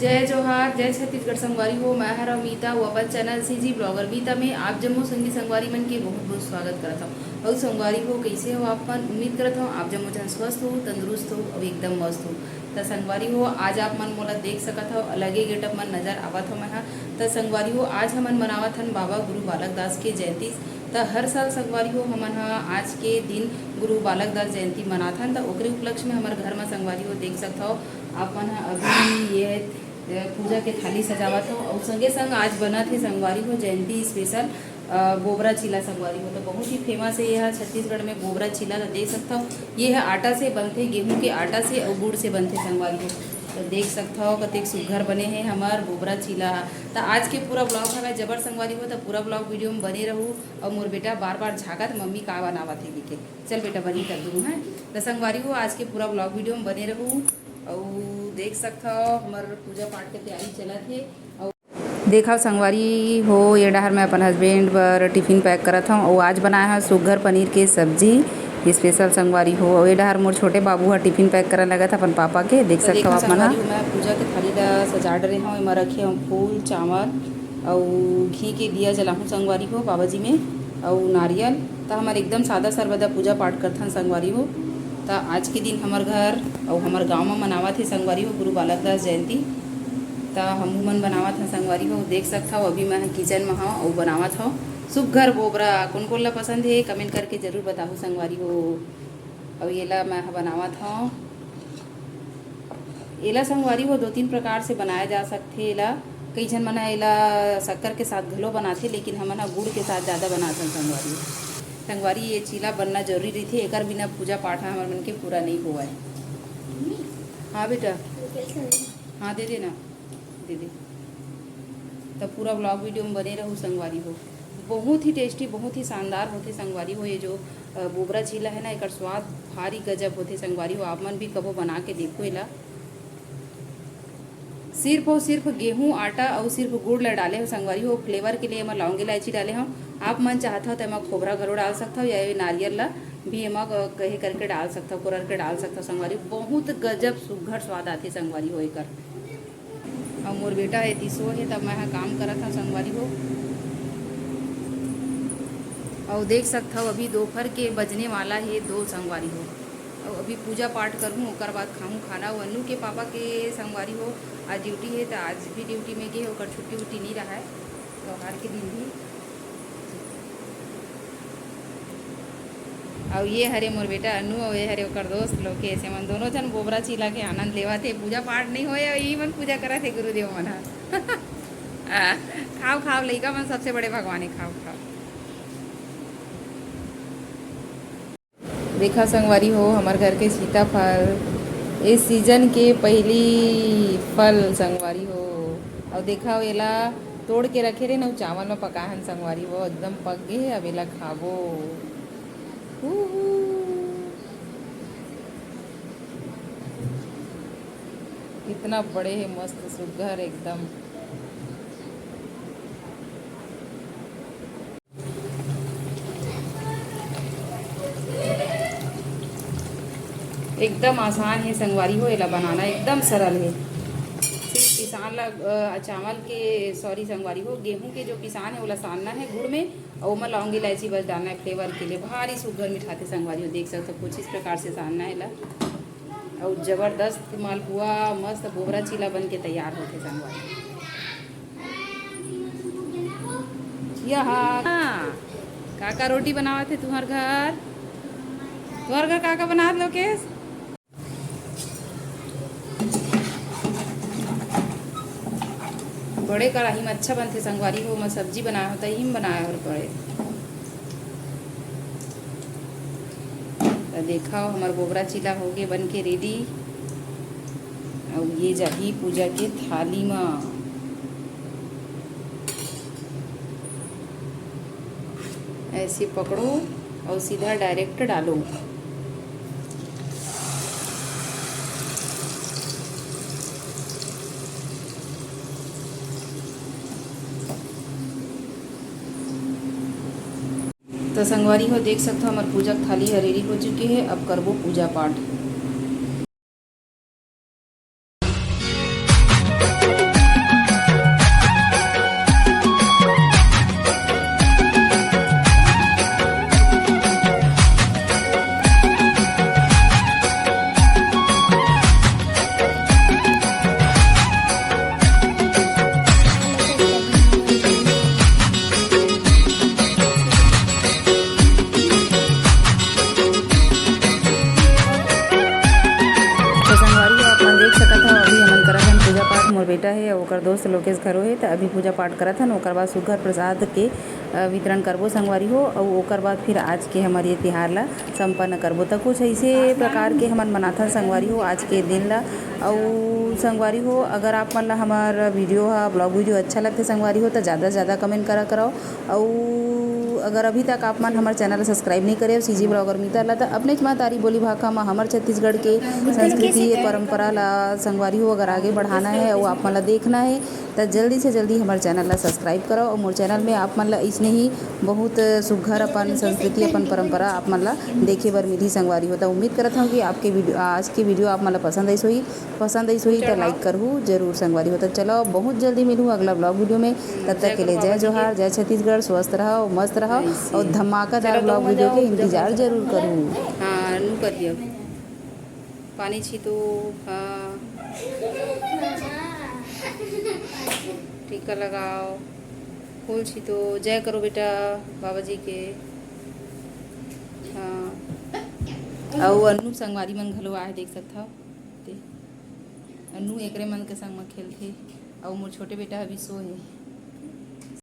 जय जोहार जय छत्तीसगढ़ संगवारी हो। मैं हर अमीता वो अपन चैनल सीजी ब्लॉगर बीता में आप जम्मो संगी संगवारी मन के बहुत बहुत स्वागत करता हूँ। और संगवारी हो कैसे हो आप मन, उम्मीद करता हूँ आप जम्मो जन स्वस्थ हो, तंदुरुस्त हो और एकदम मस्त हो। तो संगवारी हो आज आप मन मोला देख सकत हो, अलगे गेटअप मन नजर आवत हो। मैं तो संगवारी हो आज हमन मनावत हन बाबा गुरु बालक दास के जयंती। तो हर साल संगवारी हो हमन आज के दिन गुरु बालक दास जयंती मनाथन। तो ओकरे उपलक्ष्य में हमारे घर में संगवारी हो देख सकते हो आप मन अभी ये पूजा के थाली सजावत हो। और संगे संग आज बना थे संगवारी हो जयंती स्पेशल गोबरा चीला संगवारी हो। तो बहुत ही फेमस है यह छत्तीसगढ़ में गोबरा चीला। तो देख सकता हो ये है आटा से बनते, गेहूं के आटा से और गुड़ से बनते संगवारी हो। तो देख सकता हो कतेक सुघर बने हैं हमार गोबरा चीला। तो आज के पूरा ब्लॉग हमें जबर संगवारी हो। तो पूरा ब्लॉग वीडियो में बने रहूँ। और मोर बेटा बार बार झाँकत मम्मी का बनावत है लिखे, चल बेटा बनी कर दूँ है। तो संगवारी हो आज के पूरा ब्लॉग वीडियो में बने रहूँ। और देख सकता हो हमारे पूजा पाठ के तैयारी चला थे। और देखा संगवारी हो ये डहर मैं अपन हस्बैंड पर टिफ़िन पैक करत हूँ। और आज बनाया है सुघर पनीर के सब्जी स्पेशल संगवारी हो। और ये डहर मोर छोटे बाबू है टिफ़िन पैक करने लगा था अपन पापा के। देख सकते हो आप मना मैं पूजा के थाली ला सजा रहे हूँ। मैं रखे हूँ फूल चावल और घी के दिया जलाऊँ संगवारी हो बाबा जी में और नारियल। तो हमारे एकदम सादा सरबदा पूजा पाठ करथन संगवारी हो। तो आज के दिन हमार घर और हमार गांव में मनावत है संगवारी हो गुरु बालक दास जयंती। तो हम मन बनावत हैं संगवारी हो। देख सकता हो अभी मैं किचन में हूँ और बनावत हूँ सुघर गोबरा। कौन कौन ला पसंद है कमेंट करके जरूर बताओ संगवारी हो। और ये ला मैं बनावत हूँ। एला संगवारी हो दो तीन प्रकार से बनाया जा सकते। एला कई जन मना एला शक्कर के साथ घलो बनाते, लेकिन हम गुड़ के साथ ज़्यादा बनाते संगवारी। संगवारी ये चीला बनना जरूरी रही थे, एक बिना पूजा पाठ हमारे मन के पूरा नहीं हुआ है। हाँ बेटा हाँ दे देना दे दे। तो पूरा ब्लॉग वीडियो में बने रहूँ संगवारी हो। बहुत ही टेस्टी बहुत ही शानदार होते संगवारी हो। ये जो गोबरा चीला है ना एक स्वाद भारी गजब होते संगवारी हो। आप मन भी कबो बना के देखो। इला सिर्फ और सिर्फ गेहूं आटा और सिर्फ गुड़ ला डाले हो संगवारी हो। फ्लेवर के लिए मैं लौंग इलायची डाले हूँ। आप मन चाहता हो तो मैं खोबरा घरो डाल सकता हूँ या नारियल ला भी एमा कहे करके डाल सकता हूँ, कुरर के डाल सकता हूँ संगवारी। बहुत गजब सुघर स्वाद आती संगवारी हो एकर। और मोर बेटा है तीसो है तब मैं काम करा था संगवारी हो। और देख सकता हूँ अभी दोपहर के बजने वाला है 2 संगवारी हो। और अभी पूजा पाठ करूँ ओकर बाद खाऊँ खाना। वन्नू के पापा के संगवारी हो आज ड्यूटी है तो आज भी ड्यूटी में गए होकर छुट्टी उट्टी नहीं रहा है त्योहार के दिन भी। और ये हरे मोर बेटा अनु और ये हरे ओकर दोस्त लोग के ऐसे मन दोनों जन गोबरा चीला के आनंद लेवा थे। पूजा पाठ नहीं होए यही मन पूजा करा थे गुरुदेव मन खाओ खाओ लइका मन सबसे बड़े भगवान है, खाओ खाओ। देखा संगवारी हो हमारे घर के सीताफल इस सीजन के पहली फल संगवारी हो। और देखा हो एला तोड़ के रखे रहे ना चावल में पकाहन संगवारी हो एकदम पक गए। अब एला खाबो। कितना बड़े है मस्त सुघर एकदम। एकदम आसान है संगवारी हो। एला बनाना एकदम सरल है। सिर्फ पिसान ला चावल के सॉरी संगवारी हो गेहूं के जो पिसान है वो सानना है गुड़ में और मैं लौंग इलायची बस डालना है फ्लेवर के लिए। भारी सुघर मिठाते संगवारी हो। देख सकते हो कुछ इस प्रकार से सानना है ला। और ज़बरदस्त मालपुआ मस्त गोबरा चीला बन के तैयार होते संगवारी। यहाँ काका रोटी बनावा थे तुम्हार घर काका बना लो केस। बड़े कढ़ाई में अच्छा बनते संगवारी हो। मैं सब्जी बनाया होता ही में बनाया और बड़े। तो देखा हो हमारा गोबरा चीला हो गए बन के रेडी। और ये जाही पूजा के थाली में। ऐसे पकड़ो और सीधा डायरेक्ट डालो। तो संगवारी हो देख सकते हो हमारी पूजा थाली रेडी हो चुकी है। अब करबो पूजा पाठ। मोर बेटा हे और ओकर दोस्त लोग के घरो हे, तो अभी पूजा पाठ करत हन। ओकर बाद सुघ्घर प्रसाद के वितरण करबो संगवारी हो, और ओकर बाद फिर आज के हमारे ये तिहार ला संपन्न करबो। तो कुछ ऐसे प्रकार के हमन मनाथन संगवारी हो आज के दिन ला। और संगवारी हो, अगर आप मन ला हमार वीडियो ब्लॉग वीडियो अच्छा लगते संगवारी हो, तो ज़्यादा से ज़्यादा कमेंट करा करो। और अगर अभी तक आप मन हमारे चैनल सब्सक्राइब नहीं करे सीजी ब्लॉगर मीता ला, तो अपने मातारी बोली भाखा में हमारे छत्तीसगढ़ के संस्कृति परंपरा ला संगवारी हो अगर आगे बढ़ाना है और आप मन ला देखना है, तो जल्दी से जल्दी हमारे चैनल ला सब्सक्राइब करो। और मोर चैनल में आप मन ला इसने ही बहुत सुघ्घर अपन संस्कृति अपन परंपरा आप मन ला देखे बर मिली संगवारी हो। तो उम्मीद करत हूँ कि आपके वीडियो आज की वीडियो आप मन ला पसंद आई सोई तो लाइक करहूँ जरूर संगवारी हो। तो चलो बहुत जल्दी मिलूँ अगला ब्लॉग वीडियो में। तब तक के लिए जय जोहार, जय छत्तीसगढ़, स्वस्थ रहो, मस्त रहो और धमाकेदार ब्लॉग वीडियो के इंतजार जरूर करूँ। हाँ नू कर दियो पानी छीतो। हाँ टीका लगाओ, फूल छीतो, जय करो बेटा बाबा जी के। हाँ और अन्नू संगवारी मन घलो आए देख सकता हो, अन्नू एकरे मन के संग में खेलथे। और मोर छोटे बेटा अभी सो है।